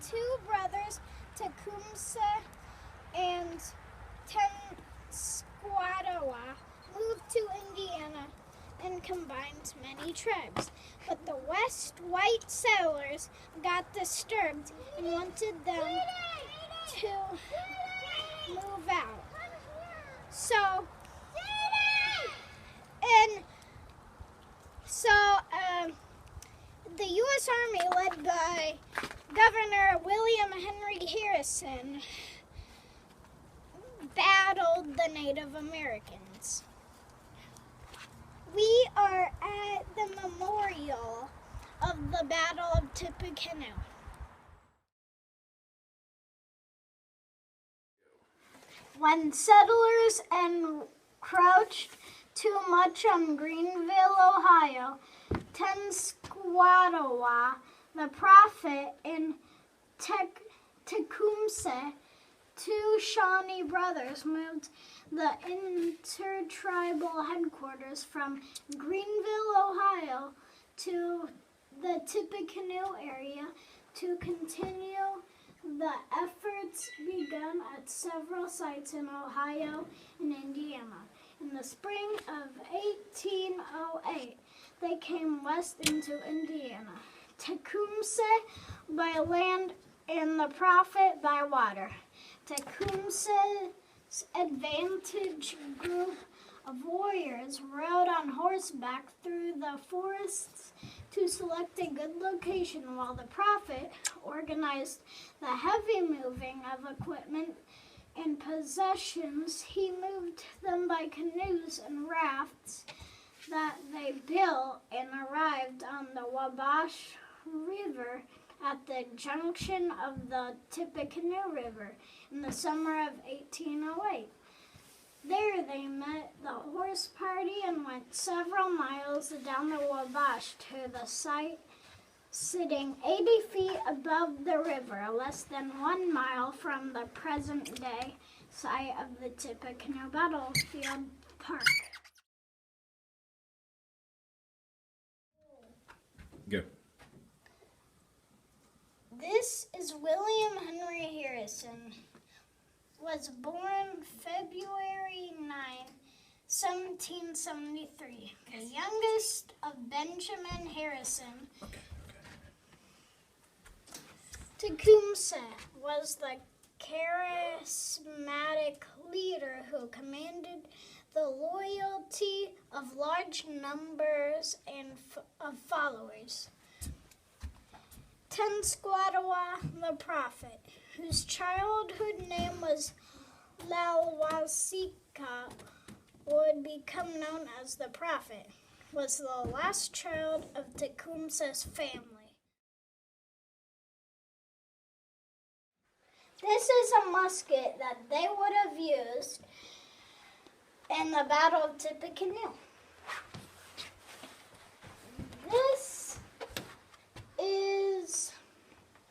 two brothers, Tecumseh and Tenskwatawa, moved to Indiana and combined many tribes. But the West white settlers got disturbed and wanted them to move out. The U.S. Army, led by Governor William Henry Harrison, battled the Native Americans. We are at the memorial of the Battle of Tippecanoe. When settlers encroached too much on Greenville, Ohio, Tenskwatawa, the prophet, and Tecumseh, two Shawnee brothers, moved the intertribal headquarters from Greenville, Ohio, to the Tippecanoe area to continue the efforts begun at several sites in Ohio and Indiana. In the spring of 1808, they came west into Indiana. Tecumseh by land and the prophet by water. Tecumseh's advantage group of warriors rode on horseback through the forests to select a good location, while the prophet organized the heavy moving of equipment and possessions. He moved them by canoes and rafts that they built and arrived on the Wabash River at the junction of the Tippecanoe River in the summer of 1808. There they met the horse party and went several miles down the Wabash to the site sitting 80 feet above the river, less than 1 mile from the present-day site of the Tippecanoe Battlefield Park. Go. This is William Henry Harrison. Was born February 9, 1773, the youngest of Benjamin Harrison. Tecumseh was the charismatic leader who commanded the loyalty of large numbers of followers. Tenskwatawa, the prophet, whose childhood name was Lalwasika, would become known as the prophet, was the last child of Tecumseh's family. This is a musket that they would have used in the Battle of Tippecanoe. This is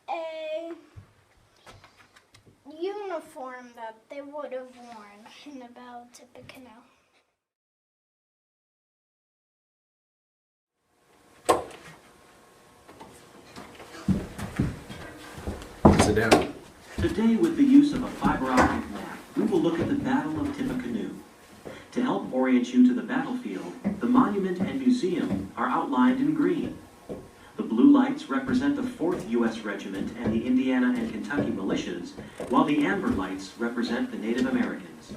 a uniform that they would have worn in the Battle of Tippecanoe. Sit down. Today, with the use of a fiber optic map, we will look at the Battle of Tippecanoe. To help orient you to the battlefield, the monument and museum are outlined in green. The blue lights represent the 4th U.S. Regiment and the Indiana and Kentucky militias, while the amber lights represent the Native Americans.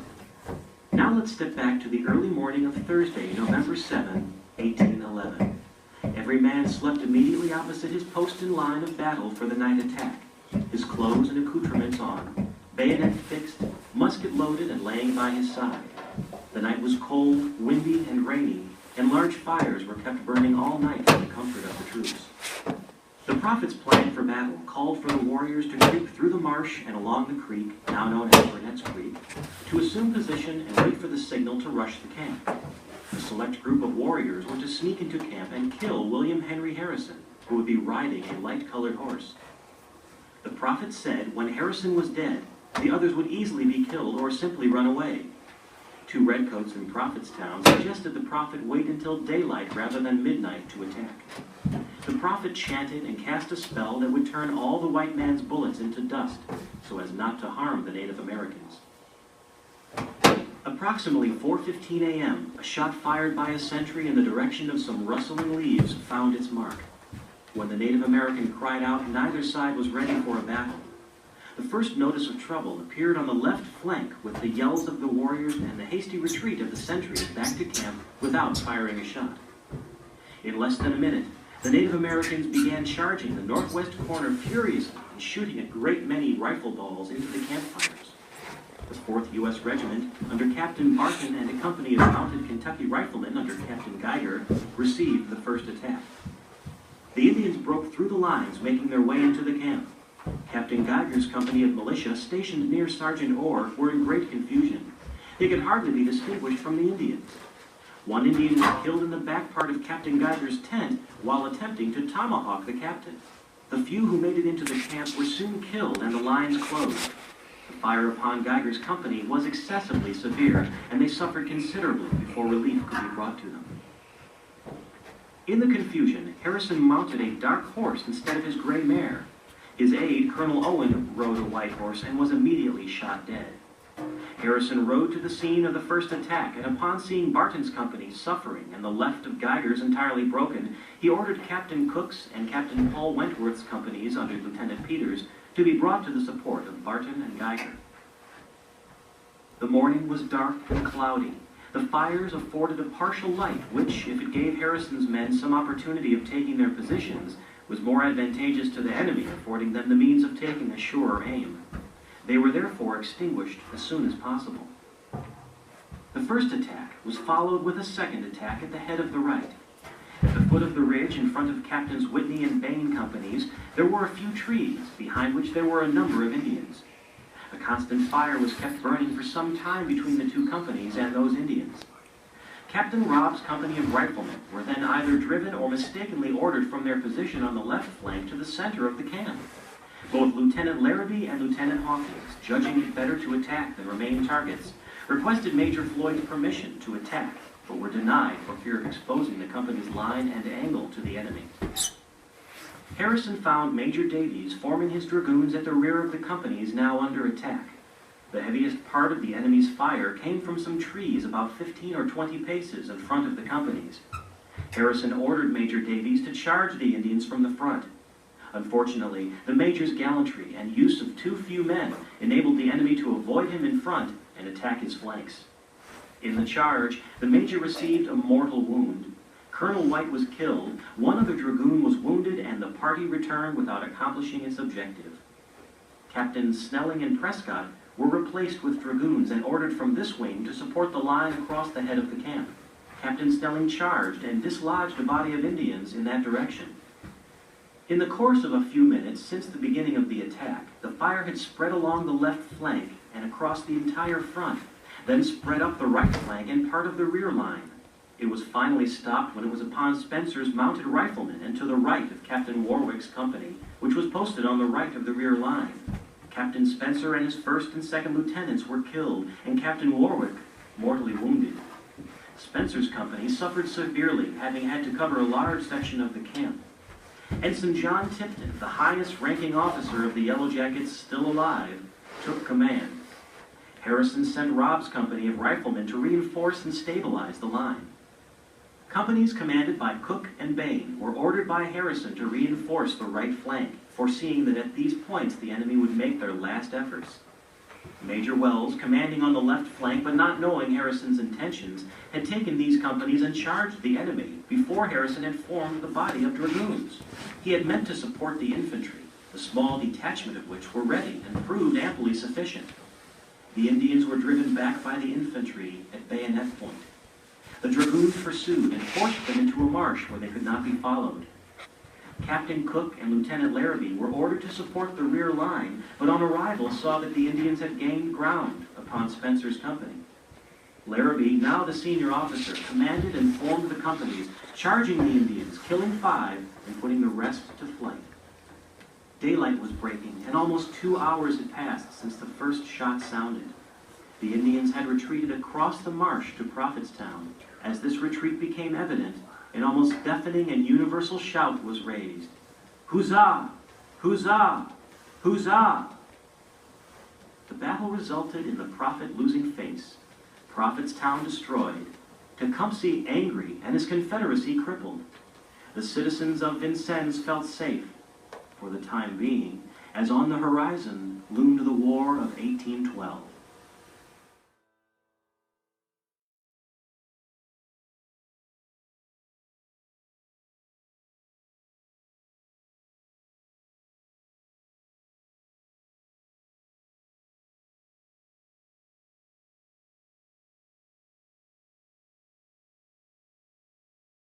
Now let's step back to the early morning of Thursday, November 7, 1811. Every man slept immediately opposite his post in line of battle for the night attack, his clothes and accoutrements on, bayonet fixed, musket loaded and laying by his side. The night was cold, windy, and rainy, and large fires were kept burning all night for the comfort of the troops. The prophet's plan for battle called for the warriors to creep through the marsh and along the creek, now known as Burnett's Creek, to assume position and wait for the signal to rush the camp. A select group of warriors were to sneak into camp and kill William Henry Harrison, who would be riding a light-colored horse. The prophet said when Harrison was dead, the others would easily be killed or simply run away. 2 redcoats in Prophetstown suggested the prophet wait until daylight rather than midnight to attack. the prophet chanted and cast a spell that would turn all the white man's bullets into dust, so as not to harm the Native Americans. Approximately 4:15 a.m., a shot fired by a sentry in the direction of some rustling leaves found its mark. When the Native American cried out, neither side was ready for a battle. The first notice of trouble appeared on the left flank with the yells of the warriors and the hasty retreat of the sentries back to camp without firing a shot. In less than a minute, the Native Americans began charging the northwest corner furiously and shooting a great many rifle balls into the campfires. The 4th U.S. Regiment, under Captain Barton and a company of mounted Kentucky riflemen under Captain Geiger, received the first attack. The Indians broke through the lines, making their way into the camp. Captain Geiger's company of militia stationed near Sergeant Orr were in great confusion. They could hardly be distinguished from the Indians. One Indian was killed in the back part of Captain Geiger's tent while attempting to tomahawk the captain. The few who made it into the camp were soon killed and the lines closed. The fire upon Geiger's company was excessively severe, and they suffered considerably before relief could be brought to them. In the confusion, Harrison mounted a dark horse instead of his gray mare. His aide, Colonel Owen, rode a white horse and was immediately shot dead. Harrison rode to the scene of the first attack, and upon seeing Barton's company suffering and the left of Geiger's entirely broken, he ordered Captain Cook's and Captain Paul Wentworth's companies under Lieutenant Peters to be brought to the support of Barton and Geiger. The morning was dark and cloudy. The fires afforded a partial light, which, if it gave Harrison's men some opportunity of taking their positions, was more advantageous to the enemy, affording them the means of taking a surer aim. They were therefore extinguished as soon as possible. The first attack was followed with a second attack at the head of the right. At the foot of the ridge in front of Captains Whitney and Bain companies, there were a few trees, behind which there were a number of Indians. A constant fire was kept burning for some time between the two companies and those Indians. Captain Robb's company of riflemen were then either driven or mistakenly ordered from their position on the left flank to the center of the camp. Both Lieutenant Larrabee and Lieutenant Hawkins, judging it better to attack than remain targets, requested Major Floyd's permission to attack, but were denied for fear of exposing the company's line and angle to the enemy. Harrison found Major Davies forming his dragoons at the rear of the companies now under attack. The heaviest part of the enemy's fire came from some trees about 15 or 20 paces in front of the companies. Harrison ordered Major Davies to charge the Indians from the front. Unfortunately, the Major's gallantry and use of too few men enabled the enemy to avoid him in front and attack his flanks. In the charge, the Major received a mortal wound. Colonel White was killed, one other dragoon was wounded, and the party returned without accomplishing its objective. Captains Snelling and Prescott were replaced with dragoons and ordered from this wing to support the line across the head of the camp. Captain Snelling charged and dislodged a body of Indians in that direction. In the course of a few minutes since the beginning of the attack, the fire had spread along the left flank and across the entire front, then spread up the right flank and part of the rear line. It was finally stopped when it was upon Spencer's mounted riflemen and to the right of Captain Warwick's company, which was posted on the right of the rear line. Captain Spencer and his first and second lieutenants were killed, and Captain Warwick mortally wounded. Spencer's company suffered severely, having had to cover a large section of the camp. Ensign John Tipton, the highest-ranking officer of the Yellow Jackets still alive, took command. Harrison sent Robb's company of riflemen to reinforce and stabilize the line. Companies commanded by Cook and Bain were ordered by Harrison to reinforce the right flank, foreseeing that at these points the enemy would make their last efforts. Major Wells, commanding on the left flank but not knowing Harrison's intentions, had taken these companies and charged the enemy before Harrison had formed the body of dragoons. He had meant to support the infantry, the small detachment of which were ready and proved amply sufficient. The Indians were driven back by the infantry at bayonet point. The dragoons pursued and forced them into a marsh where they could not be followed. Captain Cook and Lieutenant Larrabee were ordered to support the rear line, but on arrival saw that the Indians had gained ground upon Spencer's company. Larrabee, now the senior officer, commanded and formed the companies, charging the Indians, killing 5 and putting the rest to flight. Daylight was breaking, and almost 2 hours had passed since the first shot sounded. The Indians had retreated across the marsh to Prophetstown. As this retreat became evident, An almost deafening and universal shout was raised. Huzzah! Huzzah! Huzzah! The battle resulted in the Prophet losing face, Prophet's town destroyed, Tecumseh angry, and his confederacy crippled. The citizens of Vincennes felt safe, for the time being, as on the horizon loomed the War of 1812.